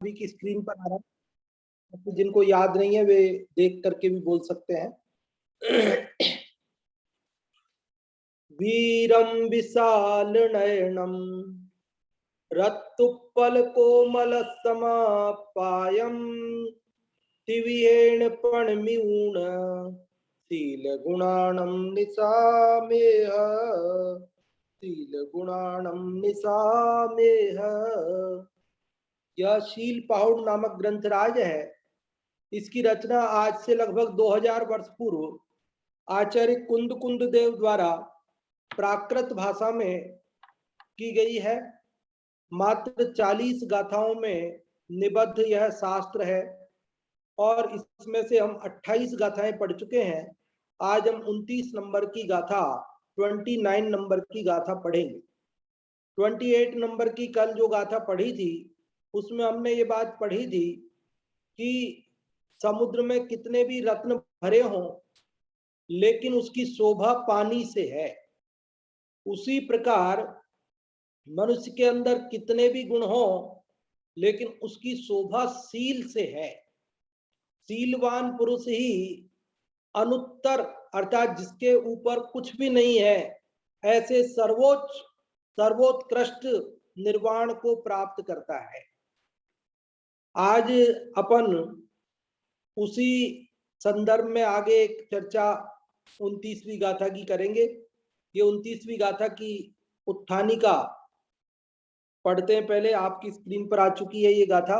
अभी की स्क्रीन पर आ रहा है, तो जिनको याद नहीं है वे देख करके भी बोल सकते हैं। वीरम विशाल नयनम रत्तुप्पल कोमल समापायम दिव्येण पणम्यूण शील गुणाणम निसामेह शील गुणाणम निसामेह। यह शील पाहुड़ नामक ग्रंथराज है। इसकी रचना आज से लगभग 2000 वर्ष पूर्व आचार्य कुंद कुंद देव द्वारा प्राकृत भाषा में की गई है। मात्र 40 गाथाओं में निबद्ध यह शास्त्र है और इसमें से हम 28 गाथाएं पढ़ चुके हैं। आज हम 29 नंबर की गाथा 29 नंबर की गाथा पढ़ेंगे। 28 नंबर की कल जो गाथा पढ़ी थी उसमें हमने ये बात पढ़ी थी कि समुद्र में कितने भी रत्न भरे हों लेकिन उसकी शोभा पानी से है। उसी प्रकार मनुष्य के अंदर कितने भी गुण हों लेकिन उसकी शोभा शील से है। शीलवान पुरुष ही अनुत्तर अर्थात जिसके ऊपर कुछ भी नहीं है ऐसे सर्वोत्कृष्ट निर्वाण को प्राप्त करता है। आज अपन उसी संदर्भ में आगे एक चर्चा 29वीं गाथा की करेंगे। ये 29वीं गाथा की उत्थानिका पढ़ते हैं। पहले आपकी स्क्रीन पर आ चुकी है ये गाथा।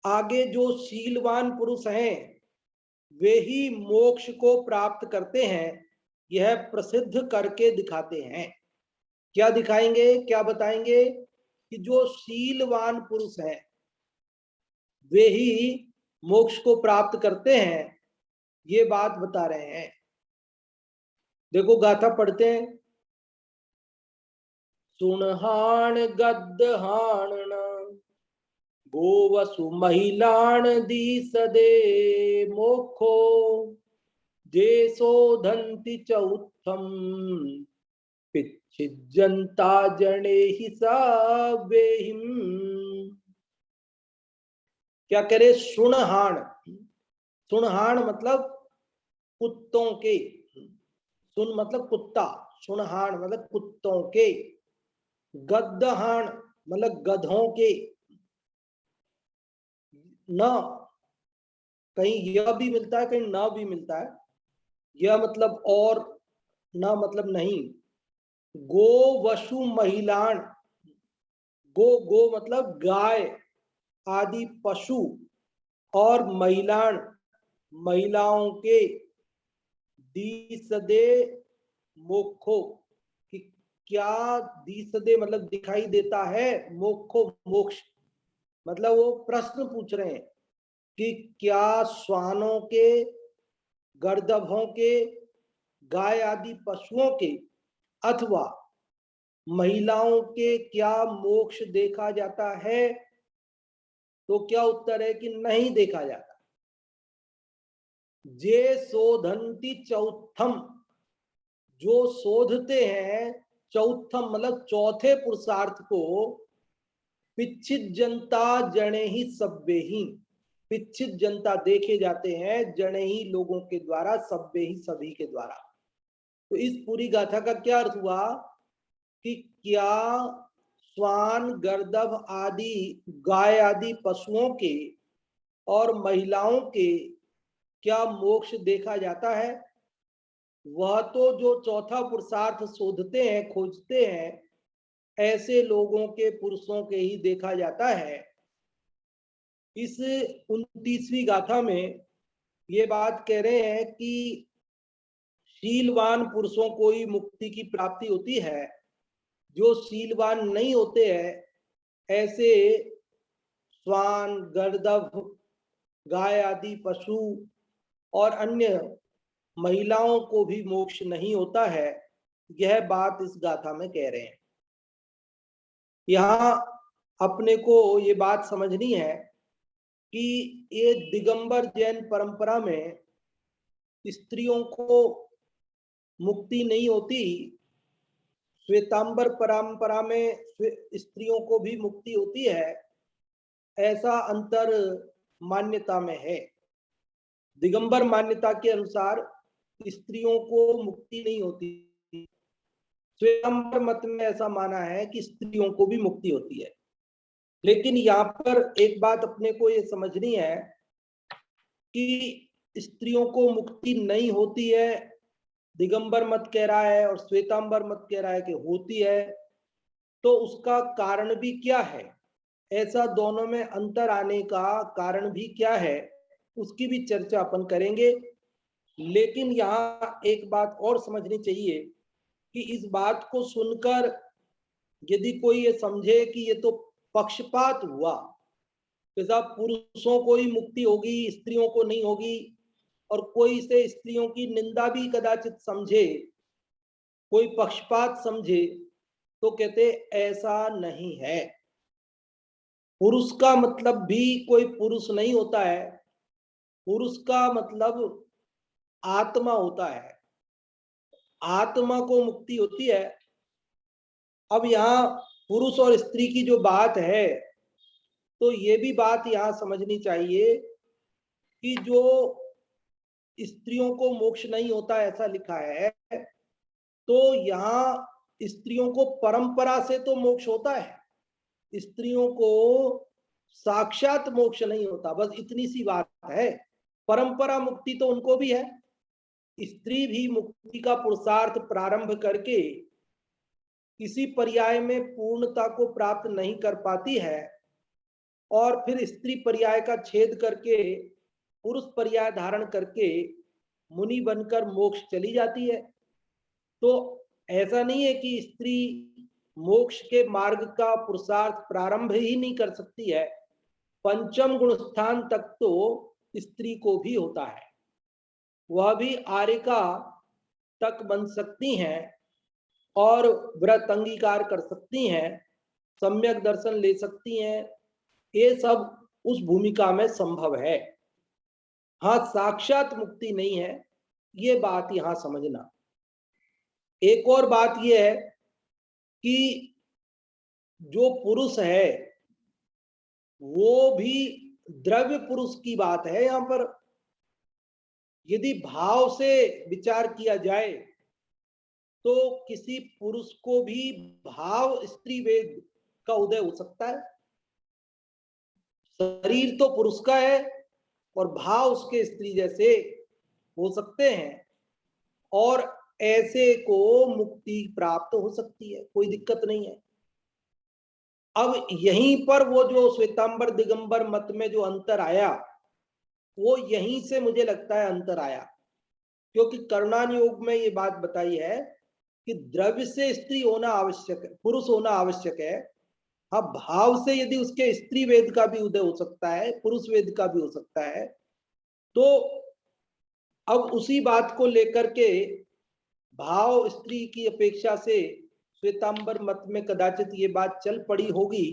आगे जो शीलवान पुरुष हैं वे ही मोक्ष को प्राप्त करते हैं, यह प्रसिद्ध करके दिखाते हैं। क्या दिखाएंगे, क्या बताएंगे कि जो शीलवान पुरुष हैं वे ही मोक्ष को प्राप्त करते हैं, ये बात बता रहे हैं। देखो गाथा पढ़ते हैं। सुनहाण गद्दहाण गोवसु महिलाण दीस दे मोखो जे शोधन्ति च उत्थम पिच्छिज्जन्ता जने ही सावेहिम। क्या करे? सुनहाण। सुनहाण मतलब कुत्तों के। सुन मतलब कुत्ता, सुनहाण मतलब कुत्तों के। गद्दहाण मतलब गधों के। न कहीं यह भी मिलता है, कहीं न भी मिलता है। यह मतलब और, न मतलब नहीं। गो वसु महिलाण। गो मतलब गाय आदि पशु और महिलाण महिलाओं के। दीसदे मोखो कि क्या दीसदे मतलब दिखाई देता है, मोखो मोक्ष मतलब वो प्रश्न पूछ रहे हैं कि क्या श्वानों के, गर्दभों के, गाय आदि पशुओं के अथवा महिलाओं के क्या मोक्ष देखा जाता है? तो क्या उत्तर है कि नहीं देखा जाता। जे शोधन्ति चौथम, जो शोधते हैं चौथम मतलब चौथे पुरुषार्थ को। पिच्छित जनता जने ही सब्बे ही, पिच्छित जनता देखे जाते हैं जने ही लोगों के द्वारा, सब्बे ही सभी के द्वारा। तो इस पूरी गाथा का क्या अर्थ हुआ कि क्या श्वान, गर्दभ आदि गाय आदि पशुओं के और महिलाओं के क्या मोक्ष देखा जाता है? वह तो जो चौथा पुरुषार्थ शोधते हैं, खोजते हैं, ऐसे लोगों के, पुरुषों के ही देखा जाता है। इस 29वीं गाथा में ये बात कह रहे हैं कि शीलवान पुरुषों को ही मुक्ति की प्राप्ति होती है। जो शीलवान नहीं होते हैं ऐसे श्वान, गर्दभ, गाय आदि पशु और अन्य महिलाओं को भी मोक्ष नहीं होता है। यह बात इस गाथा में कह रहे हैं। यहाँ अपने को ये बात समझनी है कि ये दिगंबर जैन परंपरा में स्त्रियों को मुक्ति नहीं होती। श्वेतांबर परंपरा में स्त्रियों को भी मुक्ति होती है। ऐसा अंतर मान्यता में है। दिगंबर मान्यता के अनुसार स्त्रियों को मुक्ति नहीं होती। श्वेतांबर मत में ऐसा माना है कि स्त्रियों को भी मुक्ति होती है। लेकिन यहाँ पर एक बात अपने को ये समझनी है कि स्त्रियों को मुक्ति नहीं होती है, दिगंबर मत कह रहा है और श्वेतांबर मत कह रहा है कि होती है। तो उसका कारण भी क्या है, ऐसा दोनों में अंतर आने का कारण भी क्या है, उसकी भी चर्चा अपन करेंगे। लेकिन यहाँ एक बात और समझनी चाहिए कि इस बात को सुनकर यदि कोई ये समझे कि ये तो पक्षपात हुआ, कि साहब पुरुषों को ही मुक्ति होगी, स्त्रियों को नहीं होगी, और कोई इसे स्त्रियों की निंदा भी कदाचित समझे, कोई पक्षपात समझे, तो कहते ऐसा नहीं है। पुरुष का मतलब भी कोई पुरुष नहीं होता है, पुरुष का मतलब आत्मा होता है, आत्मा को मुक्ति होती है। अब यहाँ पुरुष और स्त्री की जो बात है, तो ये भी बात यहाँ समझनी चाहिए कि जो स्त्रियों को मोक्ष नहीं होता ऐसा लिखा है, तो यहाँ स्त्रियों को परंपरा से तो मोक्ष होता है, स्त्रियों को साक्षात मोक्ष नहीं होता, बस इतनी सी बात है। परंपरा मुक्ति तो उनको भी है। स्त्री भी मुक्ति का पुरुषार्थ प्रारंभ करके किसी पर्याय में पूर्णता को प्राप्त नहीं कर पाती है, और फिर स्त्री पर्याय का छेद करके पुरुष पर्याय धारण करके मुनि बनकर मोक्ष चली जाती है। तो ऐसा नहीं है कि स्त्री मोक्ष के मार्ग का पुरुषार्थ प्रारंभ ही नहीं कर सकती है, पंचम गुण स्थान तक तो स्त्री को भी होता है, वह भी आर्यिका तक बन सकती हैं और व्रत अंगीकार कर सकती हैं, सम्यक दर्शन ले सकती हैं, ये सब उस भूमिका में संभव है। हाँ, साक्षात मुक्ति नहीं है, ये बात यहां समझना। एक और बात यह है कि जो पुरुष है वो भी द्रव्य पुरुष की बात है। यहां पर यदि भाव से विचार किया जाए तो किसी पुरुष को भी भाव स्त्री वेद का उदय हो सकता है। शरीर तो पुरुष का है और भाव उसके स्त्री जैसे हो सकते हैं, और ऐसे को मुक्ति प्राप्त हो सकती है, कोई दिक्कत नहीं है। अब यहीं पर वो जो श्वेतांबर दिगंबर मत में जो अंतर आया, वो यहीं से मुझे लगता है अंतर आया, क्योंकि कर्णान योग में ये बात बताई है कि द्रव्य से स्त्री होना आवश्यक है, पुरुष होना आवश्यक है। हाँ, भाव से यदि उसके स्त्री वेद का भी उदय हो सकता है, पुरुष वेद का भी हो सकता है। तो अब उसी बात को लेकर के भाव स्त्री की अपेक्षा से श्वेतांबर मत में कदाचित ये बात चल पड़ी होगी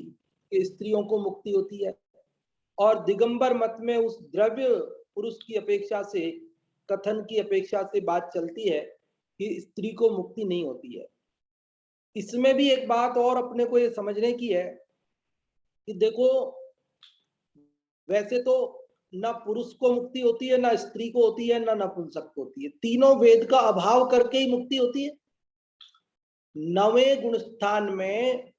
कि स्त्रियों को मुक्ति होती है, और दिगंबर मत में उस द्रव्य पुरुष की अपेक्षा से, कथन की अपेक्षा से बात चलती है कि स्त्री को मुक्ति नहीं होती है। इसमें भी एक बात और अपने को ये समझने की है कि देखो, वैसे तो ना पुरुष को मुक्ति होती है, ना स्त्री को होती है, ना नपुंसक को होती है, तीनों वेद का अभाव करके ही मुक्ति होती है। 9वें गुण स्थान में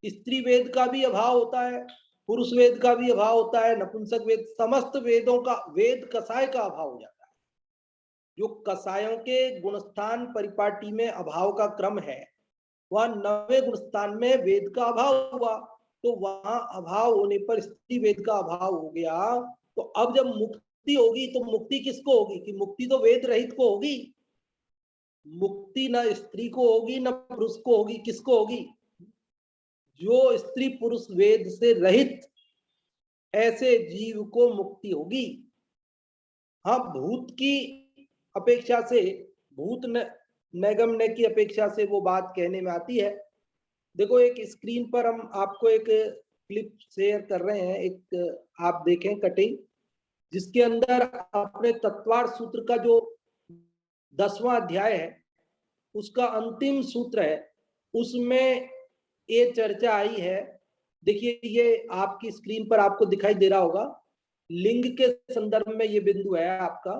स्त्री वेद का भी अभाव होता है, पुरुष वेद का भी अभाव होता है, नपुंसक वेद, समस्त वेदों का, वेद कसाय का अभाव हो जाता है। जो कसायों के गुणस्थान परिपाटी में अभाव का क्रम है, वह 9वें गुण स्थान में वेद का अभाव हुआ, तो वहां अभाव होने पर स्त्री वेद का अभाव हो गया। तो अब जब मुक्ति होगी तो मुक्ति किसको होगी, कि मुक्ति तो वेद रहित को होगी, मुक्ति न स्त्री को होगी न पुरुष को होगी, किसको होगी, जो स्त्री पुरुष वेद से रहित ऐसे जीव को मुक्ति होगी। हाँ, भूत की अपेक्षा से, भूत नैगम्य की अपेक्षा से वो बात कहने में आती है। देखो, एक स्क्रीन पर हम आपको एक क्लिप शेयर कर रहे हैं, एक आप देखें कटिंग, जिसके अंदर अपने तत्वार्थ सूत्र का जो 10वां अध्याय है उसका अंतिम सूत्र है, उसमें ये चर्चा आई है देखिए ये आपकी स्क्रीन पर आपको दिखाई दे रहा होगा, लिंग के संदर्भ में ये बिंदु है आपका।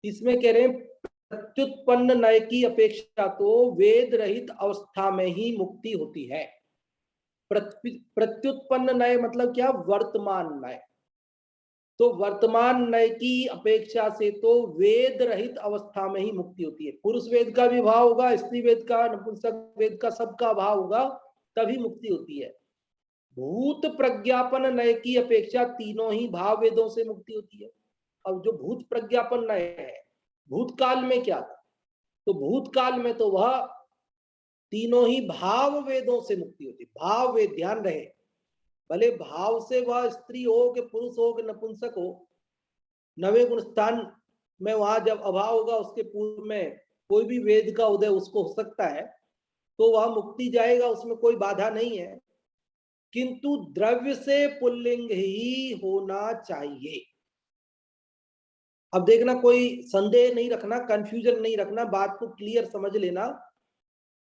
इसमें कह रहे हैं प्रत्युत्पन्न नय की अपेक्षा तो वेद रहित अवस्था में ही मुक्ति होती है। प्रत्युत्पन्न नय मतलब क्या? वर्तमान नय। तो वर्तमान नय की अपेक्षा से तो वेद रहित अवस्था में ही मुक्ति होती है। पुरुष वेद का भी भाव होगा, स्त्री वेद का, नपुंसक वेद का, सबका भाव होगा, तभी मुक्ति होती है। भूत प्रज्ञापन नय की अपेक्षा तीनों ही भाव वेदों से मुक्ति होती है। अब जो भूत प्रज्ञापन नय है, भूतकाल में क्या था? तो भूतकाल में तो वह तीनों ही भाव वेदों से मुक्ति होती है। भाव वेद, ध्यान रहे, भले भाव से वह स्त्री हो कि पुरुष हो कि नपुंसक हो, नवे गुण स्थान में वहां जब अभाव होगा उसके पूर्व में कोई भी वेद का उदय उसको हो सकता है, तो वह मुक्ति जाएगा, उसमें कोई बाधा नहीं है। किंतु द्रव्य से पुल्लिंग ही होना चाहिए। अब देखना, कोई संदेह नहीं रखना, कंफ्यूजन नहीं रखना, बात को क्लियर समझ लेना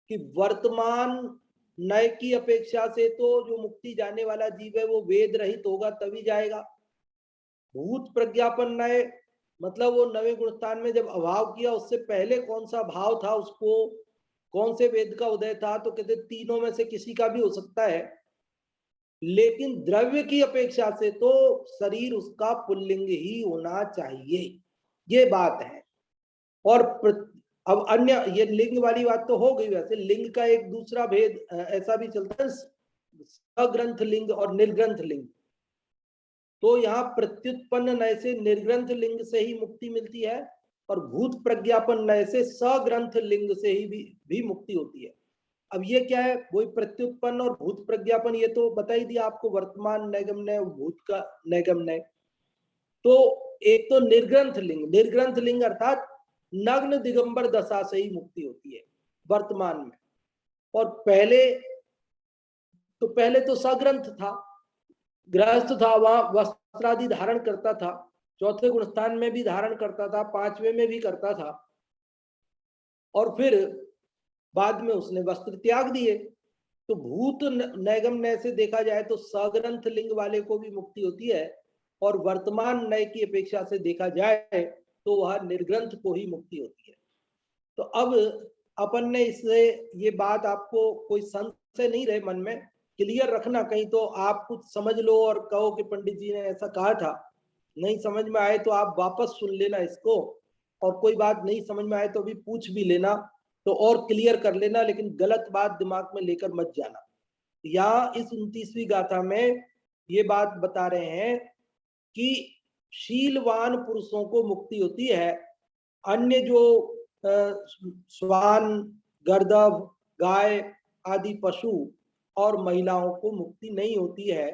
कि वर्तमान नय की अपेक्षा से तो जो मुक्ति जाने वाला जीव है वो वेद रहित होगा तभी जाएगा। भूत प्रज्ञापन नय मतलब वो नवे गुण स्थान में जब अभाव किया उससे पहले कौन सा भाव था, उसको कौन से वेद का उदय था, तो कहते तीनों में से किसी का भी हो सकता है। लेकिन द्रव्य की अपेक्षा से तो शरीर उसका पुल्लिंग ही होना चाहिए, ये बात है। और अब अन्य, ये लिंग वाली बात तो हो गई। वैसे लिंग का एक दूसरा भेद ऐसा भी चलता है, सग्रंथ लिंग और निर्ग्रंथ लिंग। तो यहाँ प्रत्युत्पन्न नय से निर्ग्रंथ लिंग से ही मुक्ति मिलती है, और भूत प्रज्ञापन नय से सग्रंथ लिंग से ही भी मुक्ति होती है। अब ये क्या है? वही प्रत्युत्पन्न और भूत प्रज्ञापन, ये तो बता ही दिया आपको, वर्तमान नैगम नय, भूत का नैगम नय। तो एक तो निर्ग्रंथ लिंग, निर्ग्रंथ लिंग अर्थात नग्न दिगंबर दशा से ही मुक्ति होती है वर्तमान में। और पहले तो सग्रंथ था, गृहस्थ था, वहां वस्त्रादि धारण करता था, चौथे गुण स्थान में भी धारण करता था, पांचवें में भी करता था, और फिर बाद में उसने वस्त्र त्याग दिए। तो भूत नैगम नय से देखा जाए तो सग्रंथ लिंग वाले को भी मुक्ति होती है, और वर्तमान नय की अपेक्षा से देखा जाए तो वह निर्ग्रंथ को ही मुक्ति होती है। तो अब अपन ने इससे ये बात, आपको कोई संशय नहीं रहे मन में, क्लियर रखना, कहीं तो आप कुछ समझ लो और कहो कि पंडित जी ने ऐसा कहा था। नहीं समझ में आए तो आप वापस सुन लेना इसको, और कोई बात नहीं समझ में आए तो भी पूछ भी लेना, तो और क्लियर कर लेना, लेकिन गलत बात दिमाग में लेकर मत जाना। यहाँ इस 29वीं गाथा में ये बात बता रहे हैं कि शीलवान पुरुषों को मुक्ति होती है, अन्य जो श्वान, गर्दभ, गाय आदि पशु और महिलाओं को मुक्ति नहीं होती है।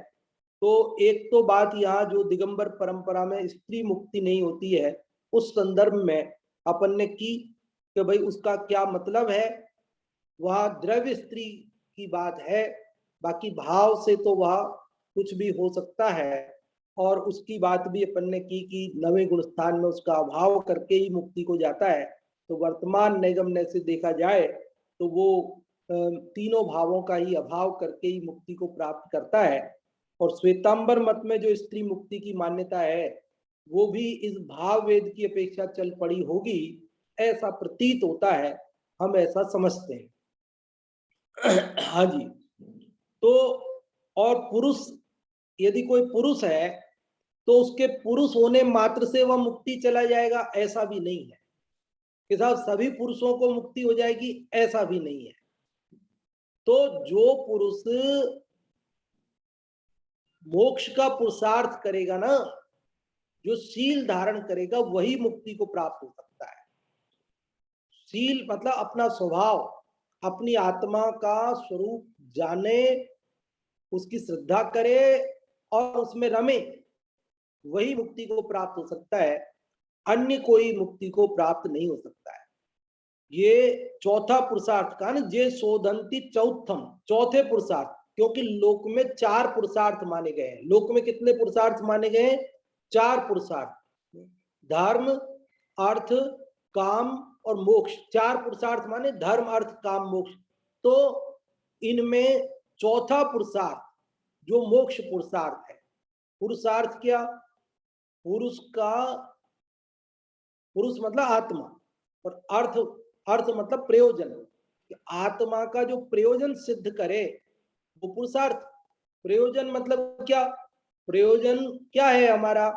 तो एक तो बात यहाँ जो दिगंबर परंपरा में स्त्री मुक्ति नहीं होती है, उस संदर्भ में अपन ने की कि भाई उसका क्या मतलब है। वह द्रव्य स्त्री की बात है, बाकी भाव से तो वह कुछ भी हो सकता है। और उसकी बात भी अपन ने की कि नवे गुण स्थान में उसका अभाव करके ही मुक्ति को जाता है। तो वर्तमान नैगम नय से देखा जाए तो वो तीनों भावों का ही अभाव करके ही मुक्ति को प्राप्त करता है। और श्वेतांबर मत में जो स्त्री मुक्ति की मान्यता है वो भी इस भाव वेद की अपेक्षा चल पड़ी होगी, ऐसा प्रतीत होता है, हम ऐसा समझते हैं। हाँ जी। तो और पुरुष, यदि कोई पुरुष है तो उसके पुरुष होने मात्र से वह मुक्ति चला जाएगा, ऐसा भी नहीं है कि साहब सभी पुरुषों को मुक्ति हो जाएगी, ऐसा भी नहीं है। तो जो पुरुष मोक्ष का पुरुषार्थ करेगा ना, जो शील धारण करेगा, वही मुक्ति को प्राप्त हो सकता है। शील मतलब अपना स्वभाव, अपनी आत्मा का स्वरूप जाने, उसकी श्रद्धा करे और उसमें रमे, वही मुक्ति को प्राप्त हो सकता है। अन्य कोई मुक्ति को प्राप्त नहीं हो सकता है। ये चौथा पुरुषार्थ का ना, जे शोधंती चौथम, चौथे पुरुषार्थ, क्योंकि लोक में 4 पुरुषार्थ माने गए हैं। लोक में कितने पुरुषार्थ माने गए हैं? 4 पुरुषार्थ, धर्म, अर्थ, काम और मोक्ष। 4 पुरुषार्थ माने धर्म, अर्थ, काम, मोक्ष। तो इनमें चौथा पुरुषार्थ जो मोक्ष पुरुषार्थ है। पुरुषार्थ क्या? पुरुष का, पुरुष मतलब आत्मा, और अर्थ, अर्थ मतलब प्रयोजन। आत्मा का जो प्रयोजन सिद्ध करे वो पुरुषार्थ। प्रयोजन मतलब क्या? प्रयोजन क्या है हमारा?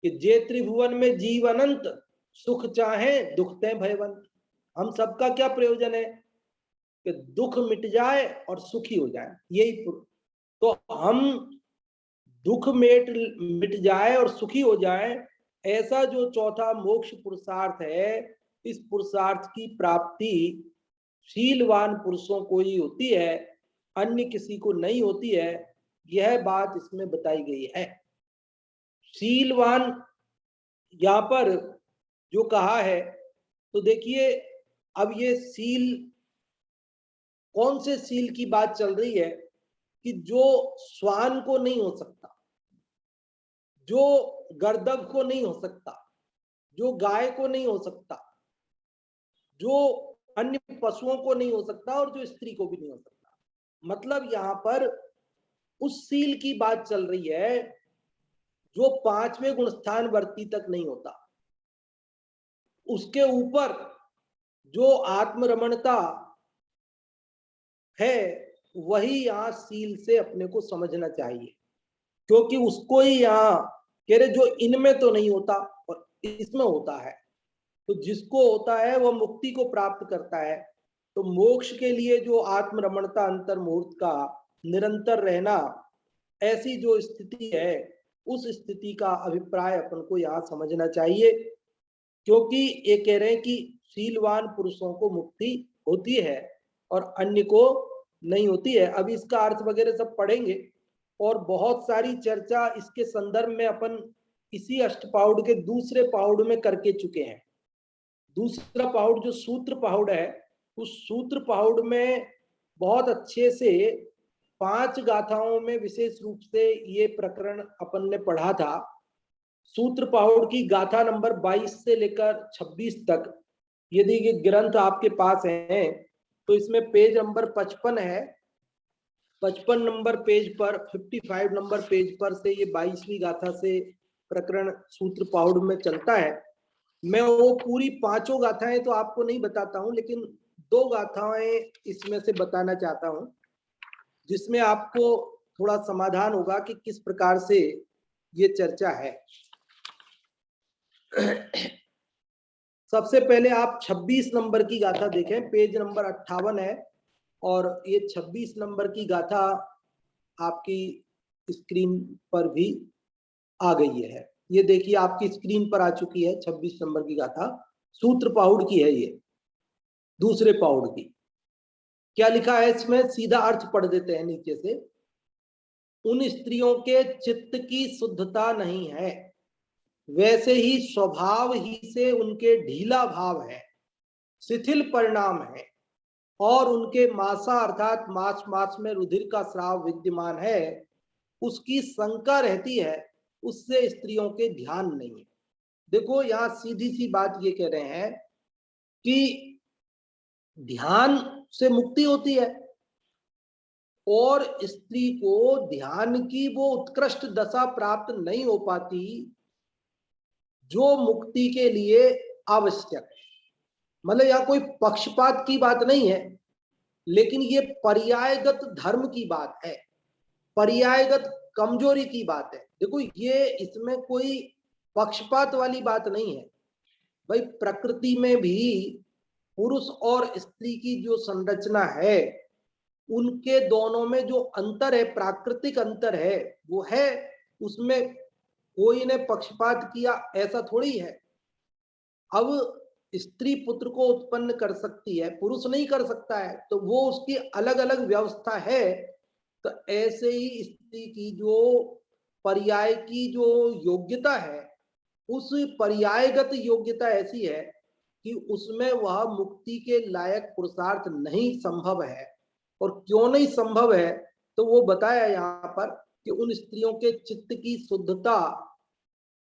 कि जे त्रिभुवन में जीव अनंत, सुख चाहे दुख ते भयवंत। हम सबका क्या प्रयोजन है? कि दुख मिट जाए और सुखी हो जाए, यही तो हम दुख मिट जाए और सुखी हो जाए, ऐसा जो चौथा मोक्ष पुरुषार्थ है, इस पुरुषार्थ की प्राप्ति शीलवान पुरुषों को ही होती है, अन्य किसी को नहीं होती है। यह बात इसमें बताई गई है। शीलवान यहां पर जो कहा है, तो देखिए अब ये सील, कौन से सील की बात चल रही है? कि जो श्वान को नहीं हो सकता, जो गर्दभ को नहीं हो सकता, जो गाय को नहीं हो सकता, जो अन्य पशुओं को नहीं हो सकता, और जो स्त्री को भी नहीं हो सकता। मतलब यहां पर उस सील की बात चल रही है जो पांचवें गुण स्थान वर्ती तक नहीं होता। उसके ऊपर जो आत्मरमणता है, वही यहां सील से अपने को समझना चाहिए, क्योंकि उसको ही यहां कह रहे जो इनमें तो नहीं होता और इसमें होता है। तो जिसको होता है वह मुक्ति को प्राप्त करता है। तो मोक्ष के लिए जो आत्मरमणता, अंतर्मुहूर्त का निरंतर रहना, ऐसी जो स्थिति है, उस स्थिति का अभिप्राय अपन को यहाँ समझना चाहिए। क्योंकि ये कह रहे हैं कि शीलवान पुरुषों को मुक्ति होती है और अन्य को नहीं होती है। अब इसका अर्थ वगैरह सब पढ़ेंगे, और बहुत सारी चर्चा इसके संदर्भ में अपन इसी अष्टपाउड के दूसरे पाउड में करके चुके हैं। दूसरा पाउड जो सूत्र पाउड है, उस सूत्र पाउड में बहुत अच्छे से 5 गाथाओं में विशेष रूप से ये प्रकरण अपन ने पढ़ा था। सूत्र पाउड की गाथा नंबर 22 से लेकर 26 तक, यदि ये ग्रंथ आपके पास है तो इसमें पेज नंबर 55 है। 55 नंबर पेज पर, 55 नंबर पेज पर से ये 22वीं गाथा से प्रकरण सूत्र पाउड में चलता है। मैं वो पूरी 5 गाथाएं तो आपको नहीं बताता हूं, लेकिन 2 गाथाएं इसमें से बताना चाहता हूं, जिसमें आपको थोड़ा समाधान होगा कि किस प्रकार से ये चर्चा है। सबसे पहले आप 26 नंबर की गाथा देखें, पेज नंबर 58 है, और ये 26 नंबर की गाथा आपकी स्क्रीन पर भी आ गई है। ये देखिए आपकी स्क्रीन पर आ चुकी है 26 नंबर की गाथा, सूत्र पाउड की है ये, दूसरे पाउड की। क्या लिखा है इसमें, सीधा अर्थ पढ़ देते हैं नीचे से। उन स्त्रियों के चित्त की शुद्धता नहीं है, वैसे ही स्वभाव ही से उनके ढीला भाव है, शिथिल परिणाम है, और उनके मासा अर्थात मास मास में रुधिर का स्राव विद्यमान है, उसकी शंका रहती है, उससे स्त्रियों के ध्यान नहीं है। देखो यहां सीधी सी बात ये कह रहे हैं कि ध्यान से मुक्ति होती है, और स्त्री को ध्यान की वो उत्कृष्ट दशा प्राप्त नहीं हो पाती जो मुक्ति के लिए आवश्यक है। मतलब यहां कोई पक्षपात की बात नहीं है, लेकिन ये पर्यायगत धर्म की बात है, पर्यायगत कमजोरी की बात है। देखो ये इसमें कोई पक्षपात वाली बात नहीं है भाई। प्रकृति में भी पुरुष और स्त्री की जो संरचना है, उनके दोनों में जो अंतर है, प्राकृतिक अंतर है, वो है। उसमें कोई ने पक्षपात किया ऐसा थोड़ी है। अब स्त्री पुत्र को उत्पन्न कर सकती है, पुरुष नहीं कर सकता है, तो वो उसकी अलग अलग व्यवस्था है। तो ऐसे ही स्त्री की जो पर्याय की जो योग्यता है, उस पर्यायगत योग्यता ऐसी है कि उसमें वह मुक्ति के लायक पुरुषार्थ नहीं संभव है। और क्यों नहीं संभव है, तो वो बताया यहाँ पर कि उन स्त्रियों के चित्त की शुद्धता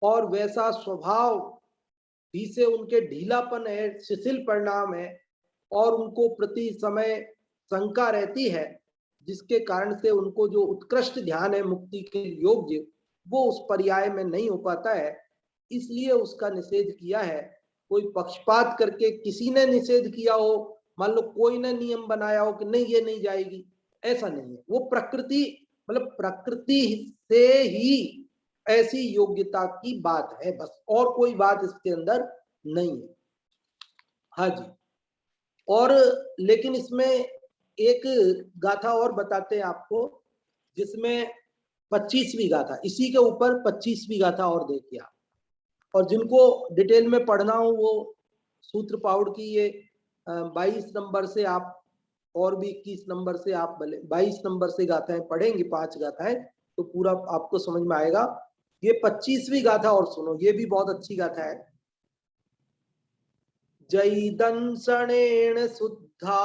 और वैसा स्वभाव भी से उनके ढीलापन है, शिथिल परिणाम है, और उनको प्रति समय शंका रहती है, जिसके कारण से उनको जो उत्कृष्ट ध्यान है मुक्ति के योग्य, वो उस पर्याय में नहीं हो पाता है, इसलिए उसका निषेध किया है। कोई पक्षपात करके किसी ने निषेध किया हो, मान लो कोई ने नियम बनाया हो कि नहीं ये नहीं जाएगी, ऐसा नहीं है। वो प्रकृति, मतलब प्रकृति से ही ऐसी योग्यता की बात है, बस, और कोई बात इसके अंदर नहीं है। हाँ जी। और लेकिन इसमें एक गाथा और बताते हैं आपको, जिसमें 25वीं गाथा, इसी के ऊपर 25वीं गाथा और देखिए आप। और जिनको डिटेल में पढ़ना हो वो सूत्र पाउड की ये 22 नंबर से आप, और भी 21 नंबर से आप भले 22 नंबर से गाथाएं पढ़ेंगे, 5 गाथाएं, तो पूरा आपको समझ में आएगा। ये 25वीं गाथा और सुनो, ये भी बहुत अच्छी गाथा है। जय दंसणेन शुद्धा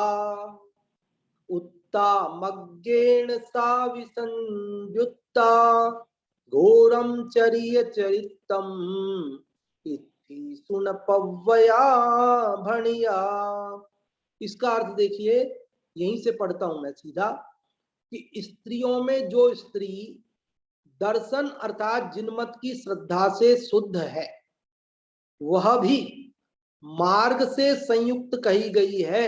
उत्तामज्ञेन सा विसंयुक्ता घोरम चरिय चरितम इति सुन पव्वया भणिया। इसका अर्थ देखिए, यहीं से पढ़ता हूं मैं सीधा, कि स्त्रियों में जो स्त्री दर्शन अर्थात जिनमत की श्रद्धा से शुद्ध है, वह भी मार्ग से संयुक्त कही गई है।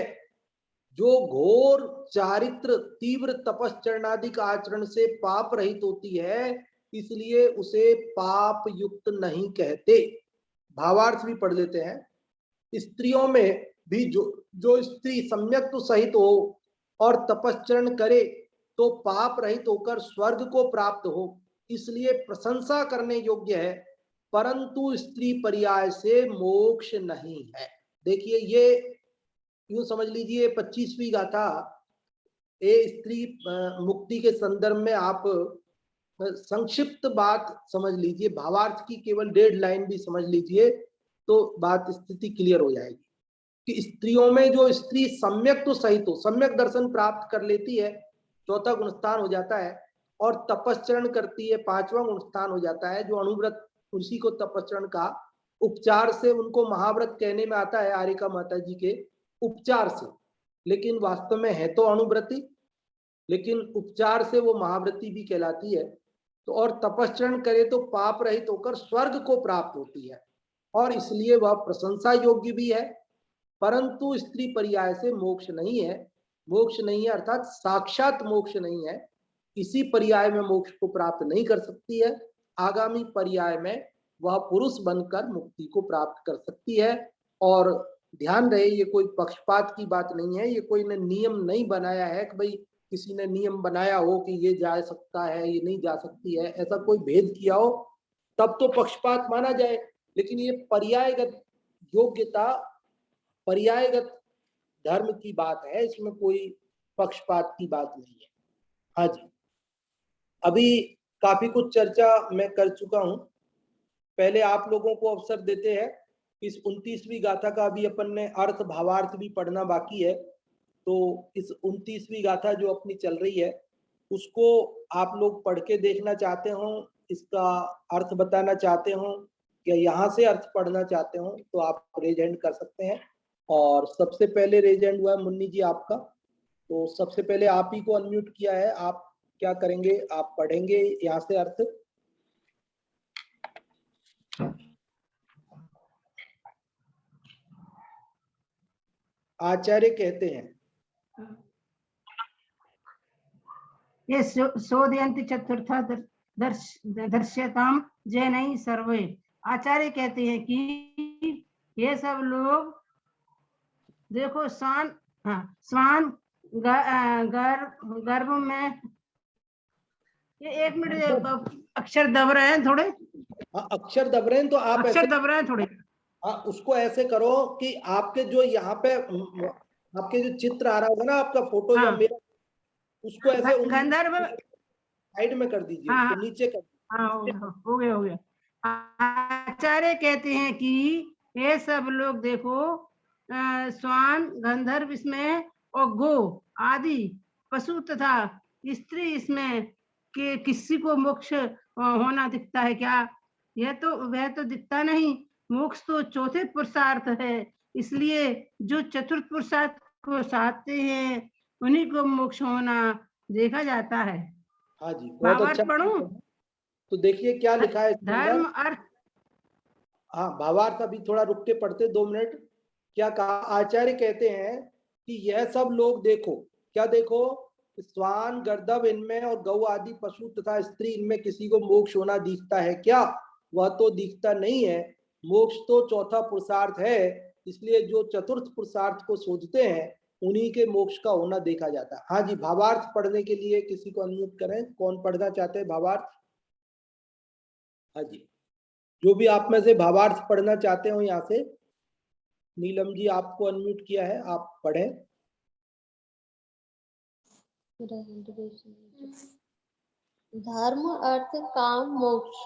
जो घोर चारित्र तीव्र तपश्चरणादिक आचरण से पाप रहित होती है, इसलिए उसे पाप युक्त नहीं कहते। भावार्थ भी पढ़ लेते हैं। स्त्रियों में भी जो स्त्री सम्यक तो सहित हो और तपश्चरण करे तो पाप रहित होकर स्वर्ग को प्राप्त हो, इसलिए प्रशंसा करने योग्य है, परंतु स्त्री पर्याय से मोक्ष नहीं है। देखिए, ये यूं समझ लीजिए 25वीं गाथा ये स्त्री मुक्ति के संदर्भ में आप संक्षिप्त बात समझ लीजिए, भावार्थ की केवल 1.5 लाइन भी समझ लीजिए तो बात स्थिति क्लियर हो जाएगी। कि स्त्रियों में जो स्त्री सम्यक तो सहित हो, सम्यक दर्शन प्राप्त कर लेती है, 4था गुणस्थान हो जाता है, और तपश्चरण करती है, 5वां गुणस्थान हो जाता है, जो अनुव्रत, उसी को तपश्चरण का उपचार से उनको महाव्रत कहने में आता है, आर्यका माता जी के उपचार से, लेकिन वास्तव में है तो अनुव्रती, लेकिन उपचार से वो महाव्रती भी कहलाती है। तो और तपश्चरण करे तो पाप रहित होकर स्वर्ग को प्राप्त होती है, और इसलिए वह प्रशंसा योग्य भी है, परंतु स्त्री पर्याय से मोक्ष नहीं है। मोक्ष नहीं है अर्थात साक्षात मोक्ष नहीं है, इसी पर्याय में मोक्ष को प्राप्त नहीं कर सकती है। आगामी पर्याय में वह पुरुष बनकर मुक्ति को प्राप्त कर सकती है। और ध्यान रहे, ये कोई पक्षपात की बात नहीं है, ये कोई ने नियम नहीं बनाया है कि भाई किसी ने नियम बनाया हो कि ये जा सकता है ये नहीं जा सकती है, ऐसा कोई भेद किया हो तब तो पक्षपात माना जाए, लेकिन ये पर्यायगत योग्यता, पर्यायगत धर्म की बात है, इसमें कोई पक्षपात की बात नहीं है। हाँ जी, अभी काफी कुछ चर्चा मैं कर चुका हूं, पहले आप लोगों को अवसर देते हैं। इस 29वीं गाथा का भी अपन ने अर्थ भावार्थ भी पढ़ना बाकी है, तो इस 29वीं गाथा जो अपनी चल रही है उसको आप लोग पढ़ के देखना चाहते हो, इसका अर्थ बताना चाहते हो या यहाँ से अर्थ पढ़ना चाहते हो, तो आप रेज हैंड कर सकते हैं। और सबसे पहले रेज हैंड हुआ है मुन्नी जी आपका, तो सबसे पहले आप ही को अनम्यूट किया है, आप क्या करेंगे, आप पढ़ेंगे यहाँ से अर्थ। आचार्य कहते हैं, ये शोधयन्ति चतुर्था दर्श्यताम जैनै सर्वे। आचार्य कहते हैं कि ये सब लोग देखो स्वान गर्भ में, ये 1 मिनट अक्षर दब रहे हैं थोड़े। हाँ, अक्षर दब रहे हैं तो आप अक्षर दब रहे हैं थोड़े। हाँ, उसको ऐसे करो कि आपके जो यहाँ पे आपके जो चित्र आ रहा होगा ना, आपका फोटो या मेरा, उसको ऐसे गंधर्व साइड में कर दीजिए, उसको नीचे कर दीजिए। हाँ, हो गया। आचार्य कहते हैं कि ये सब लोग देखो स्वान गंधर्व इसमें और गो आदि पशु तथा स्त्री इसमें कि किसी को मोक्ष होना दिखता है क्या? वह तो दिखता नहीं। मोक्ष तो चौथे पुरुषार्थ है, इसलिए जो चतुर्थ पुरुषार्थ को साधते हैं उन्हीं को मोक्ष होना देखा जाता है। हाँ जी, बहुत भावार्थ अच्छा। पढ़ूं? तो देखिए क्या लिखा है इसके धर्म अंदर। अर्थ। हाँ, भावार्थ अभी थोड़ा रुक के पढ़ते, 2 मिनट। क्या कहा? आचार्य कहते हैं कि यह सब लोग देखो। क्या देखो? श्वान, गर्दभ इनमें और गौ आदि पशु तथा स्त्री इनमें किसी को मोक्ष होना दिखता है क्या? वह तो दिखता नहीं है। मोक्ष तो चौथा पुरुषार्थ है, इसलिए जो चतुर्थ पुरुषार्थ को सोचते हैं उन्हीं के मोक्ष का होना देखा जाता है। हाँ जी, भावार्थ पढ़ने के लिए किसी को अनम्यूट करें, कौन पढ़ना चाहते हैं भावार्थ? हाँ जी, जो भी आप में से भावार्थ पढ़ना चाहते हो यहाँ से, नीलम जी आपको अनम्यूट किया है, आप पढ़ें। धर्म अर्थ काम मोक्ष।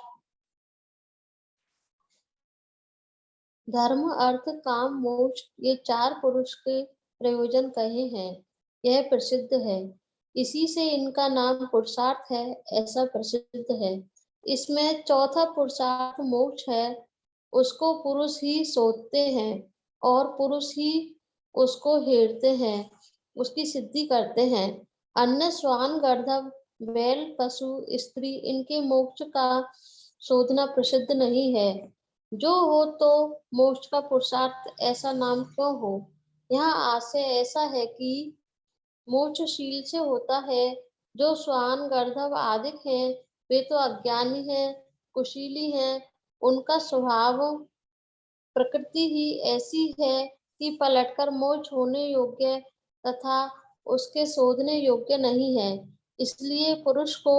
धर्म अर्थ काम मोक्ष ये 4 पुरुष के प्रयोजन कहे हैं, यह प्रसिद्ध है। इसी से इनका नाम पुरुषार्थ है, ऐसा प्रसिद्ध है। इसमें चौथा पुरुषार्थ मोक्ष है, उसको पुरुष ही सोचते हैं और पुरुष ही उसको हेरते हैं, उसकी सिद्धि करते हैं। अन्य श्वान, गर्दभ, बैल, पशु, स्त्री इनके मोक्ष का शोधना प्रसिद्ध नहीं है। जो हो तो मोक्ष का पुरुषार्थ ऐसा नाम क्यों हो? यहाँ आशय ऐसा है कि मोक्ष शील से होता है। जो श्वान, गर्दभ आदि हैं, वे तो अज्ञानी हैं, कुशीली हैं। उनका स्वभाव, प्रकृति ही ऐसी है कि पलटकर मोक्ष होने योग्य तथा उसके शोधने योग्य नहीं है। इसलिए पुरुष को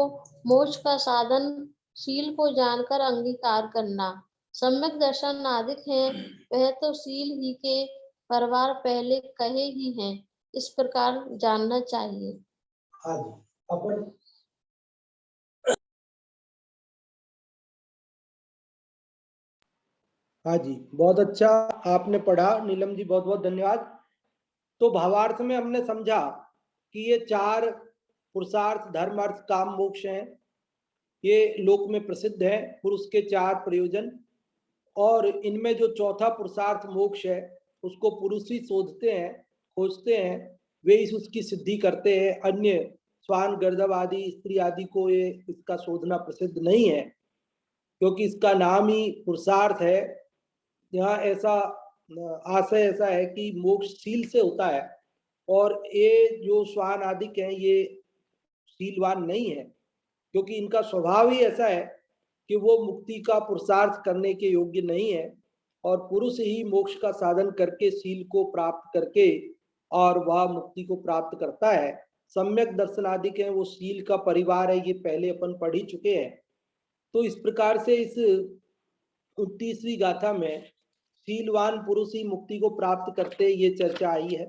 मोक्ष का साधन शील को जानकर अंगीकार करना। सम्यक दर्शन आदि है, वह तो शील ही के परिवार पहले कहे ही हैं, इस प्रकार जानना चाहिए। हाँ जी, अपन हाँ जी, बहुत अच्छा आपने पढ़ा नीलम जी, बहुत बहुत धन्यवाद। तो भावार्थ में हमने समझा कि ये 4 पुरुषार्थ धर्म अर्थ काम मोक्ष हैं, ये लोक में प्रसिद्ध है, पुरुष के 4 प्रयोजन। और इनमें जो चौथा पुरुषार्थ मोक्ष है उसको पुरुष ही शोधते हैं, खोजते हैं, वे इस उसकी सिद्धि करते हैं। अन्य श्वान, गर्दभ आदि स्त्री आदि को ये इसका शोधना प्रसिद्ध नहीं है, क्योंकि इसका नाम ही पुरुषार्थ है। यहाँ ऐसा आशय ऐसा है कि मोक्ष शील से होता है, और ये जो श्वान आदि हैं ये शीलवान नहीं है, क्योंकि इनका स्वभाव ही ऐसा है कि वो मुक्ति का पुरुषार्थ करने के योग्य नहीं है, और पुरुष ही मोक्ष का साधन करके शील को प्राप्त करके और वह मुक्ति को प्राप्त करता है। सम्यक दर्शन आदि के वो शील का परिवार है, ये पहले अपन पढ़ ही चुके हैं। तो इस प्रकार से इस 29वीं गाथा में शीलवान पुरुष ही मुक्ति को प्राप्त करते, ये चर्चा आई है।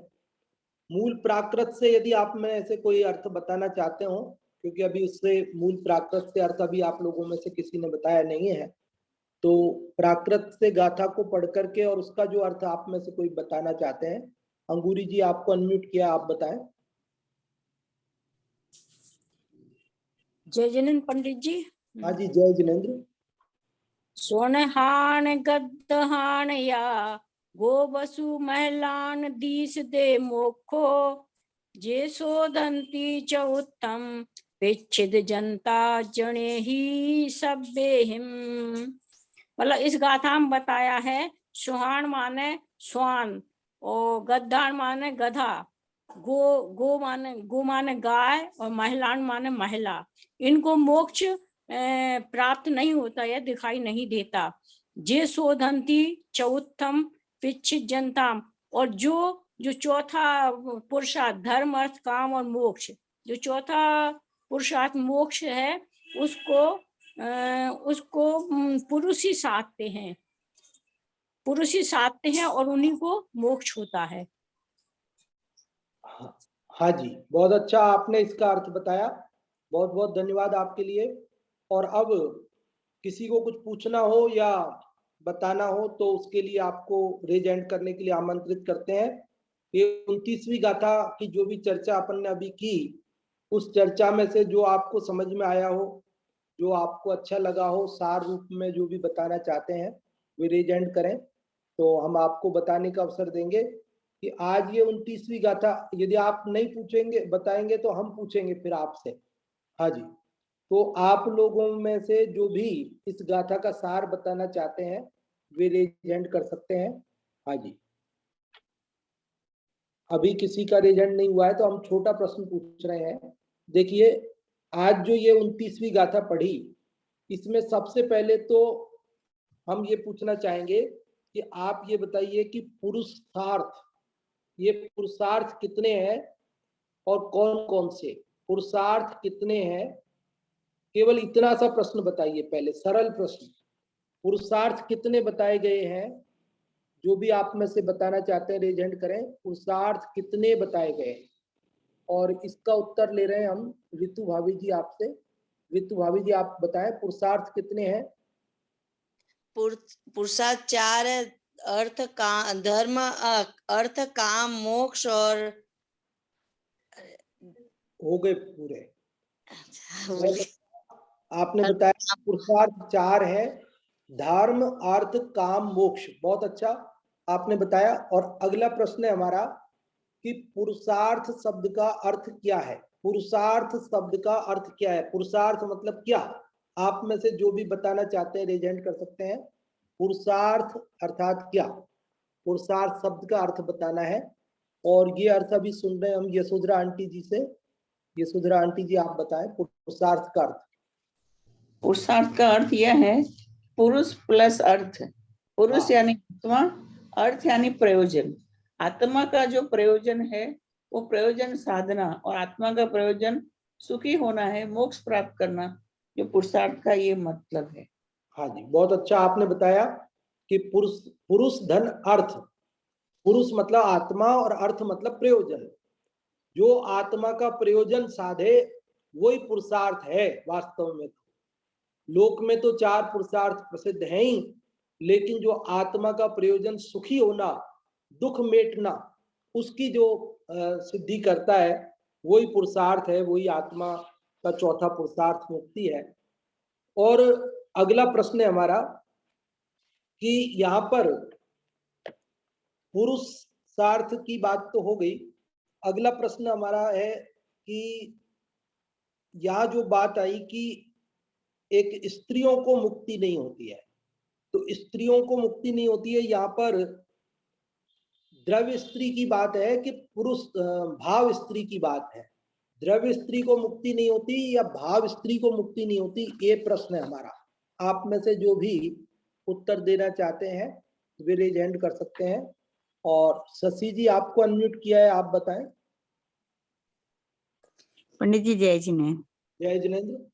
मूल प्राकृत से यदि आप में ऐसे कोई अर्थ बताना चाहते हो, क्योंकि अभी उससे मूल प्राकृत से अर्थ अभी आप लोगों में से किसी ने बताया नहीं है, तो प्राकृत से गाथा को पढ़ करके और उसका जो अर्थ आप में से कोई बताना चाहते हैं, अंगूरी जी आपको अनम्यूट किया, आप बताएं। जय जिनेन्द्र पंडित जी। हाँ जी, जय जिनेन्द्र। सोनहान गद्दहान या गो बसु महलान दीस दे मोखो जे शोधंती च उत्तम विच्छिद जनता जने ही सभ्य हिम। मतलब इस गाथा में बताया है, सुहान माने स्वान और गद्दान माने गधा, गो माने गाय और महिलान माने महिला। इनको मोक्ष प्राप्त नहीं होता या दिखाई नहीं देता। जे शोधंती चौथम पिच्छित जनताम, और जो चौथा पुरुषार्थ धर्म अर्थ काम और मोक्ष, जो चौथा पुरुषार्थ मोक्ष है उसको पुरुष ही साधते हैं, और उन्हीं को मोक्ष होता है। हाँ जी, बहुत अच्छा आपने इसका अर्थ बताया, बहुत बहुत धन्यवाद आपके लिए। और अब किसी को कुछ पूछना हो या बताना हो तो उसके लिए आपको रेज हैंड करने के लिए आमंत्रित करते हैं। ये 29वीं गाथा की जो भी चर्चा अपन ने अभी की, उस चर्चा में से जो आपको समझ में आया हो, जो आपको अच्छा लगा हो, सार रूप में जो भी बताना चाहते हैं वे रेज हैंड करें, तो हम आपको बताने का अवसर देंगे। कि आज ये 29वीं गाथा, यदि आप नहीं पूछेंगे बताएंगे तो हम पूछेंगे फिर आपसे। हाँ जी, तो आप लोगों में से जो भी इस गाथा का सार बताना चाहते हैं वे रेज हैंड कर सकते हैं। हाँ जी, अभी किसी का रेज हैंड नहीं हुआ है तो हम छोटा प्रश्न पूछ रहे हैं। देखिए, आज जो ये 29वीं गाथा पढ़ी, इसमें सबसे पहले तो हम ये पूछना चाहेंगे कि आप ये बताइए कि पुरुषार्थ, ये पुरुषार्थ कितने हैं और कौन कौन से पुरुषार्थ कितने हैं? केवल इतना सा प्रश्न बताइए, पहले सरल प्रश्न। पुरुषार्थ कितने बताए गए हैं? जो भी आप में से बताना चाहते हैं रेज हैंड करें। पुरुषार्थ कितने बताए गए? और इसका उत्तर ले रहे हैं हम ऋतु भाभी जी आपसे। ऋतु भाभी जी आप बताएं पुरुषार्थ कितने हैं? पुरुषार्थ 4 है। अर्थ का धर्म, अर्थ काम मोक्ष और हो गए पूरे। आपने बताया पुरुषार्थ 4 है, धर्म अर्थ काम मोक्ष। बहुत अच्छा आपने बताया। और अगला प्रश्न है हमारा कि पुरुषार्थ शब्द का अर्थ क्या है? पुरुषार्थ शब्द का अर्थ क्या है? पुरुषार्थ मतलब क्या? आप में से जो भी बताना चाहते हैं रेज हैंड कर सकते हैं। पुरुषार्थ अर्थात क्या? पुरुषार्थ शब्द का अर्थ बताना है। और ये अर्थ अभी सुन रहे हैं हम यशोधरा आंटी जी से। यशोधरा आंटी जी आप बताएं पुरुषार्थ का अर्थ। पुरुषार्थ का अर्थ यह है, पुरुष प्लस अर्थ। पुरुष हाँ। यानी आत्मा, अर्थ यानी प्रयोजन। आत्मा का जो प्रयोजन है वो प्रयोजन साधना, और आत्मा का प्रयोजन सुखी होना है, मोक्ष प्राप्त करना, जो पुरुषार्थ का ये मतलब है। हाँ जी, बहुत अच्छा आपने बताया कि पुरुष धन अर्थ। पुरुष मतलब आत्मा और अर्थ मतलब प्रयोजन। जो आत्मा का प्रयोजन साधे वही पुरुषार्थ है वास्तव में। लोक में तो 4 पुरुषार्थ प्रसिद्ध हैं ही, लेकिन जो आत्मा का प्रयोजन सुखी होना, दुख मेटना, उसकी जो सिद्धि करता है वही पुरुषार्थ है, वही आत्मा का चौथा पुरुषार्थ मुक्ति है। और अगला प्रश्न है हमारा कि यहाँ पर पुरुषार्थ की बात तो हो गई। अगला प्रश्न हमारा है कि यहाँ जो बात आई कि एक स्त्रियों को मुक्ति नहीं होती है, तो स्त्रियों को मुक्ति नहीं होती है, यहाँ पर द्रव्य स्त्री की बात है कि पुरुष भाव स्त्री की बात है? द्रव्य स्त्री को मुक्ति नहीं होती या भाव स्त्री को मुक्ति नहीं होती, ये प्रश्न है हमारा। आप में से जो भी उत्तर देना चाहते हैं वे रेज हैंड कर सकते हैं। और शशि जी आपको अनम्यूट किया है, आप बताएं। पंडित जी जय जिनेन्द्र। जय जिनेन्द्र।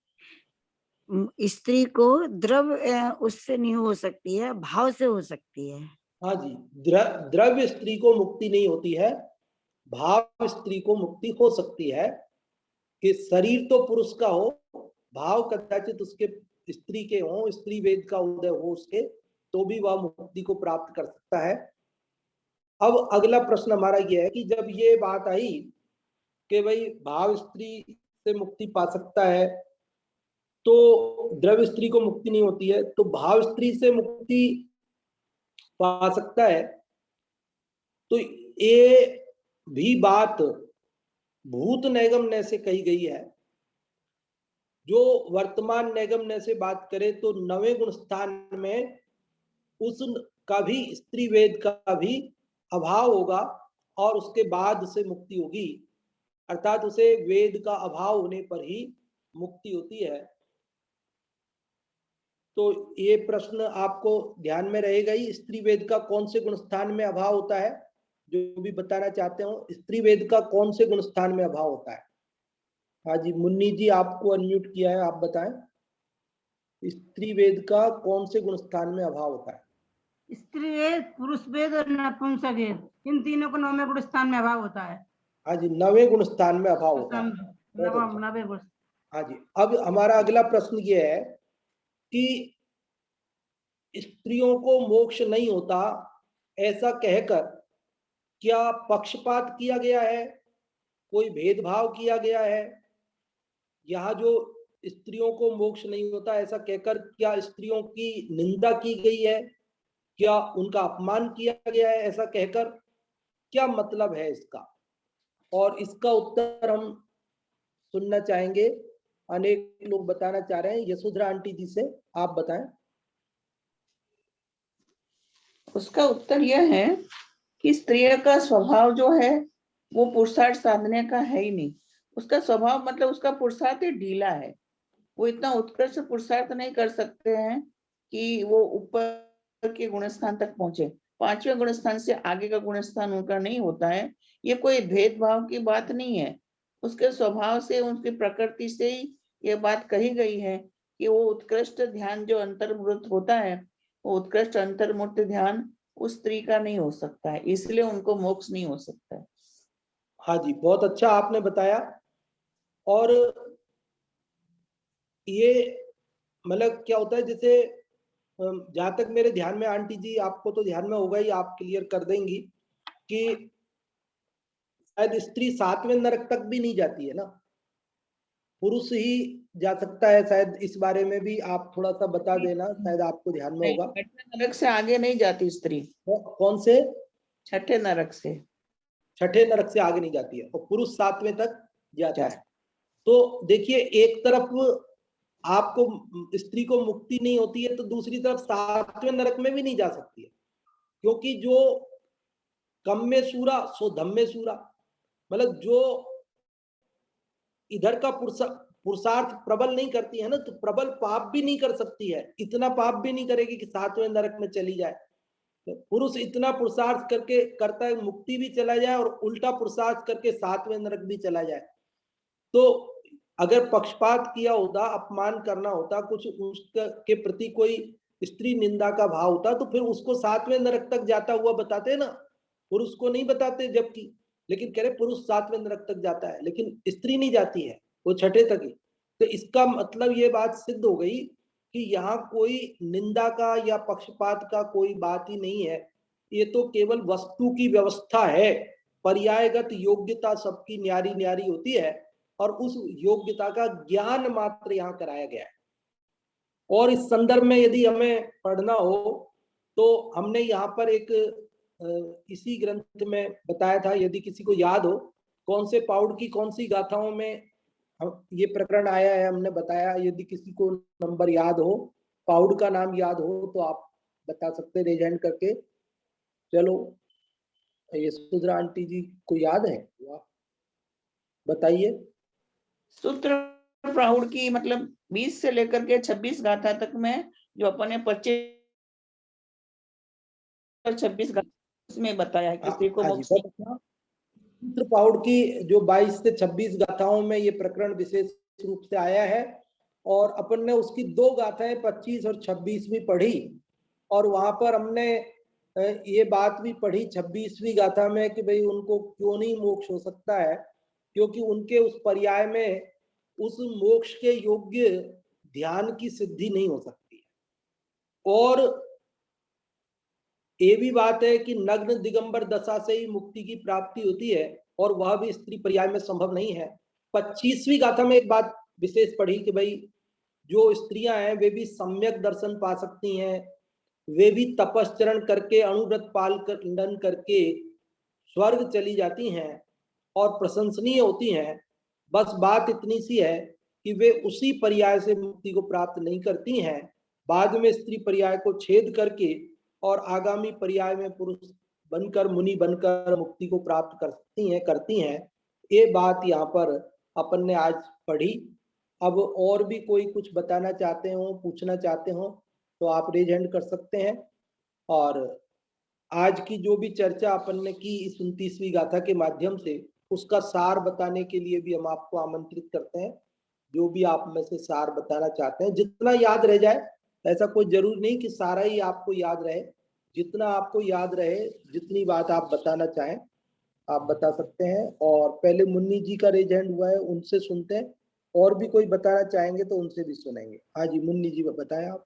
स्त्री को द्रव्य उससे नहीं हो सकती है, भाव से हो सकती है। हाँ जी, द्रव्य स्त्री को मुक्ति नहीं होती है, भाव स्त्री को मुक्ति हो सकती है। कि शरीर तो पुरुष का हो, भाव कदाचित उसके स्त्री के हो, स्त्री वेद का उदय हो उसके, तो भी वह मुक्ति को प्राप्त कर सकता है। अब अगला प्रश्न हमारा यह है कि जब ये बात आई कि भाई भाव स्त्री से मुक्ति पा सकता है तो द्रव्य स्त्री को मुक्ति नहीं होती है, तो भाव स्त्री से मुक्ति पा सकता है, तो ये भी बात भूत नैगम्य से कही गई है। जो वर्तमान नैगम्य से बात करें तो 9वें गुण स्थान में उसका भी स्त्री वेद का भी अभाव होगा और उसके बाद से मुक्ति होगी, अर्थात उसे वेद का अभाव होने पर ही मुक्ति होती है। तो ये प्रश्न आपको ध्यान में रहेगा ही, स्त्री वेद का कौन से गुण स्थान में अभाव होता है? जो भी बताना चाहते हो, स्त्री वेद का कौन से गुण स्थान में अभाव होता है? हाँ जी, मुन्नी जी आपको अनम्यूट किया है, आप बताएं स्त्री वेद का कौन से गुण स्थान में अभाव होता है? स्त्री वेद, पुरुष वेद और नपुंसक वेद, इन तीनों को 9वें गुण स्थान में अभाव होता है। हाँ जी, 9वें गुण स्थान में अभाव होता है। 9वें गुण। हाँ जी, अब हमारा अगला प्रश्न ये है कि स्त्रियों को मोक्ष नहीं होता ऐसा कहकर क्या पक्षपात किया गया है, कोई भेदभाव किया गया है? यहाँ जो स्त्रियों को मोक्ष नहीं होता ऐसा कहकर क्या स्त्रियों की निंदा की गई है, क्या उनका अपमान किया गया है ऐसा कहकर? क्या मतलब है इसका, और इसका उत्तर हम सुनना चाहेंगे। अनेक लोग बताना चाह रहे हैं। यशोधरा आंटी जी से आप बताएं। उसका उत्तर यह है कि स्त्री का स्वभाव जो है वो पुरुषार्थ साधने का है ही नहीं। उसका स्वभाव मतलब उसका पुरुषार्थ ही ढीला है। वो इतना उत्कृष्ट पुरुषार्थ नहीं कर सकते हैं कि वो ऊपर के गुणस्थान तक पहुंचे। 5वें गुणस्थान से आगे का गुणस्थान उनका नहीं होता है। ये कोई भेदभाव की बात नहीं है। उसके स्वभाव से, उनकी प्रकृति से ही ये बात कही गई है कि वो उत्कृष्ट ध्यान जो अंतर्मुक्त होता है, वो उत्कृष्ट अंतर्मुक्त ध्यान उस स्त्री का नहीं हो सकता है, इसलिए उनको मोक्ष नहीं हो सकता है। हाँ जी, बहुत अच्छा आपने बताया। और ये मतलब क्या होता है, जैसे जहां तक मेरे ध्यान में, आंटी जी आपको तो ध्यान में होगा ही, आप क्लियर कर देंगी कि शायद स्त्री 7वें नरक तक भी नहीं जाती है ना, पुरुष ही जा सकता है। शायद इस बारे में भी आप थोड़ा सा बता देना, शायद आपको ध्यान में होगा। 6ठे नरक से आगे नहीं जाती स्त्री। कौन से? 6ठे नरक से। 6ठे नरक से आगे नहीं जाती है, और पुरुष 7वें तक जाता है। तो देखिए, एक तरफ आपको स्त्री को मुक्ति नहीं होती है, तो दूसरी तरफ 7वें नरक में भी नहीं जा सकती है, क्योंकि जो कम में सूरा सो धम में सूरा, मतलब जो इधर का पुरुषार्थ प्रबल नहीं करती है ना, तो प्रबल पाप भी नहीं कर सकती है। इतना पाप भी नहीं करेगी कि 7वें नरक में चली जाए। तो पुरुष इतना पुरुषार्थ करके करता है, मुक्ति भी चला जाए, और उल्टा पुरुषार्थ करके 7वें नरक भी चला जाए। तो अगर पक्षपात किया होता, अपमान करना होता, कुछ उसके प्रति कोई स्त्री निंदा का भाव होता, तो फिर उसको 7वें नरक तक जाता हुआ बताते ना, पुरुष को नहीं बताते। जबकि लेकिन कह रहे पुरुष 7वें नरक तक जाता है, लेकिन स्त्री नहीं जाती है, वो 6ठे तक ही। तो इसका मतलब ये बात सिद्ध हो गई कि यहाँ कोई निंदा का या पक्षपात का कोई बात ही नहीं है। ये तो केवल वस्तु की व्यवस्था है। पर्यायगत योग्यता सबकी न्यारी न्यारी होती है, और उस योग्यता का ज्ञान मात्र यहाँ कराया गया है। और इस संदर्भ में यदि हमें पढ़ना हो, तो हमने यहाँ पर एक इसी ग्रंथ में बताया था, यदि किसी को याद हो, कौन से पाउड की कौन सी गाथाओं में ये प्रकरण आया है, हमने बताया। यदि किसी को नंबर याद हो, पाउड का नाम याद हो, तो आप बता सकते रेज हैंड करके। चलो, यशोधरा आंटी जी को याद है, बताइए। सूत्र प्रौढ़ की मतलब 20 से लेकर के 26 गाथा तक में जो अपन ने 25 और 26 उसमें बताया है कि स्त्री को मोक्ष। सूत्र प्रौढ़ की जो 22 से 26 गाथाओं में ये प्रकरण विशेष रूप से आया है, और अपन ने उसकी 2 गाथाएं 25 और 26 भी पढ़ी, और वहां पर हमने ये बात भी पढ़ी 26वीं गाथा में कि भाई उनको क्यों नहीं मोक्ष हो सकता है, क्योंकि उनके उस पर्याय में उस मोक्ष के योग्य ध्यान की सिद्धि नहीं हो सकती है। और ये भी बात है कि नग्न दिगंबर दशा से ही मुक्ति की प्राप्ति होती है, और वह भी स्त्री पर्याय में संभव नहीं है। 25वीं गाथा में एक बात विशेष पढ़ी कि भाई जो स्त्रियां हैं वे भी सम्यक दर्शन पा सकती हैं, वे भी तपश्चरण करके अणुव्रत पालन करके स्वर्ग चली जाती हैं और प्रशंसनीय होती हैं। बस बात इतनी सी है कि वे उसी पर्याय से मुक्ति को प्राप्त नहीं करती हैं, बाद में स्त्री पर्याय को छेद करके और आगामी पर्याय में पुरुष बनकर, मुनि बनकर मुक्ति को प्राप्त करती हैं। ये बात यहाँ पर अपन ने आज पढ़ी। अब और भी कोई कुछ बताना चाहते हो, पूछना चाहते हो, तो आप रेज हैंड कर सकते हैं। और आज की जो भी चर्चा अपन ने की इस 29वीं गाथा के माध्यम से, उसका सार बताने के लिए भी हम आपको आमंत्रित करते हैं। जो भी आप में से सार बताना चाहते हैं, जितना याद रह जाए, ऐसा कोई जरूरी नहीं कि सारा ही आपको याद रहे। जितना आपको याद रहे, जितनी बात आप बताना चाहें, आप बता सकते हैं। और पहले मुन्नी जी का रेज हैंड हुआ है, उनसे सुनते हैं। और भी कोई बताना चाहेंगे तो उनसे भी सुनेंगे। हाँ जी, मुन्नी जी बताएं आप।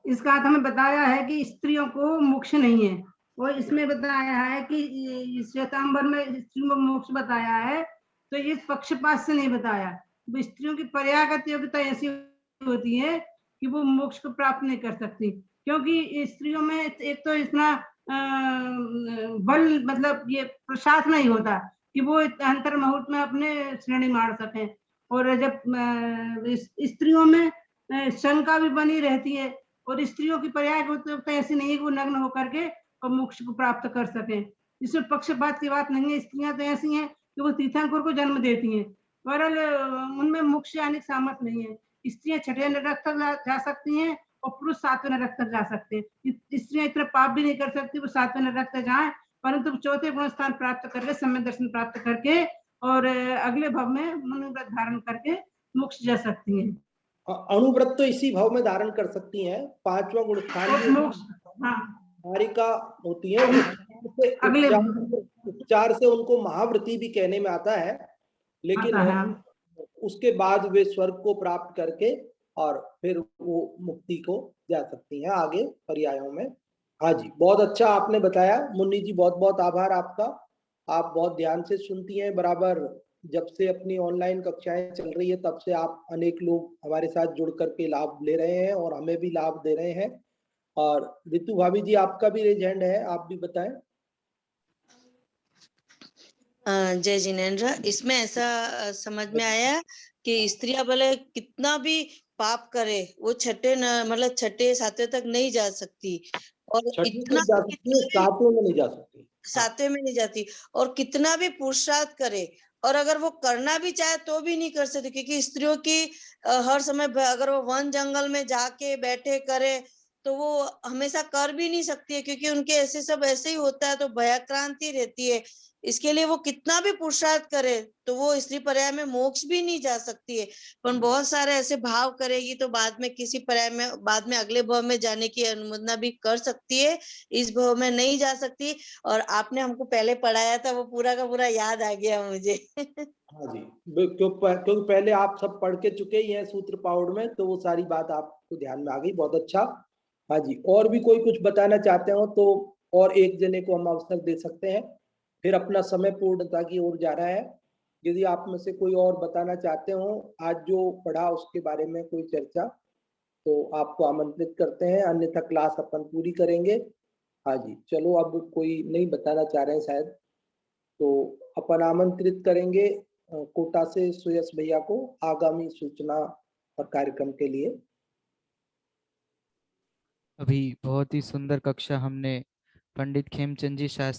इस गाथा में बताया है कि स्त्रियों को मोक्ष नहीं है, और इसमें बताया है कि श्वेतांबर में स्त्रियों को मोक्ष बताया है, तो इस पक्षपात से नहीं बताया। स्त्रियों की पर्यायगत योग्यता ऐसी होती है कि वो मोक्ष को प्राप्त नहीं कर सकती, क्योंकि स्त्रियों में एक तो इतना बल मतलब ये प्रसाद नहीं होता कि वो अंतर मुहूर्त में अपने श्रेणी मार सकें। और जब स्त्रियों में शंका भी बनी रहती है और स्त्रियों की पर्याय तो ऐसी नहीं है कि वो नग्न होकर के और मोक्ष को प्राप्त कर सकें। इसमें पक्षपात की बात नहीं है। स्त्रियां तो ऐसी हैं कि वो तीर्थंकर को जन्म देती हैं, बहरहाल उनमें मोक्ष आने की सामर्थ्य नहीं है। स्त्रियां छठे नरक तक जा सकती हैं और पुरुष सातवें नरक तक जा सकते हैं। स्त्रियां इतना पाप भी नहीं कर सकती वो सातवें नरक तक जाएं, परंतु चौथे गुण स्थान प्राप्त करके सम्यक दर्शन प्राप्त करके और अगले भव में मनुव्रत धारण करके मोक्ष जा सकती हैं। अणुव्रत तो इसी भाव में धारण कर सकती हैं। पांचवा गुण स्थान और मोक्ष हाँ धारिका होती है। अगले उपचार से उनको महाव्रती भी कहने में आता है, लेकिन आता है। उसके बाद वे स्वर्ग को प्राप्त करके और फिर वो मुक्ति को जा सकती हैं आगे पर्यायों में। हाँ जी, बहुत अच्छा आपने बताया मुन्नी जी, बहुत बहुत आभार आपका। आप बहुत ध्यान से सुनती हैं बराबर। जब से अपनी ऑनलाइन कक्षाएं चल रही है तब से आप अनेक लोग हमारे साथ जुड़ करके लाभ ले रहे हैं और हमें भी लाभ दे रहे हैं। और रितु भाभी जी, आपका भी रेज हैंड है, आप भी बताएं। जय जिनेन्द्र। इसमें ऐसा समझ में आया कि स्त्रियां भले कितना भी पाप करे वो मतलब छठे सातवें तक नहीं जा सकती, और छठी इतना तक जा सकती है, सातवें में नहीं जा सकती। सातवें में नहीं जाती, और कितना भी पुरुषार्थ करे और अगर वो करना भी चाहे तो भी नहीं कर सकती, क्योंकि स्त्रियों की हर समय अगर वो वन जंगल में जाके बैठे करे तो वो हमेशा कर भी नहीं सकती है, क्योंकि उनके ऐसे सब ऐसे ही होता है, तो भयाक्रांति रहती है। इसके लिए वो कितना भी पुरुषार्थ करे तो वो स्त्री पर्याय में मोक्ष भी नहीं जा सकती है। पर बहुत सारे ऐसे भाव करेगी तो बाद में किसी पर्याय में, बाद में अगले भाव में जाने की अनुमोदना भी कर सकती है, इस भाव में नहीं जा सकती। और आपने हमको पहले पढ़ाया था वो पूरा का पूरा याद आ गया मुझे। हाँ जी, क्योंकि पहले आप सब पढ़ के चुके ही हैं सूत्र पाउड में, तो वो सारी बात आपको ध्यान में आ गई। बहुत अच्छा। हाँ जी, और भी कोई कुछ बताना चाहते हो तो और एक जने को हम अवसर दे सकते हैं, फिर अपना समय पूर्णता की ओर जा रहा है। यदि आप में से कोई और बताना चाहते हो आज जो पढ़ा उसके बारे में कोई चर्चा, तो आपको आमंत्रित करते हैं, अन्यथा क्लास अपन पूरी करेंगे। हाँ जी, चलो, अब कोई नहीं बताना चाह रहे हैं शायद, तो अपन आमंत्रित करेंगे कोटा से सुयश भैया को आगामी सूचना और कार्यक्रम के लिए। अभी बहुत ही सुंदर कक्षा हमने पंडित खेमचंद जी शास्त्री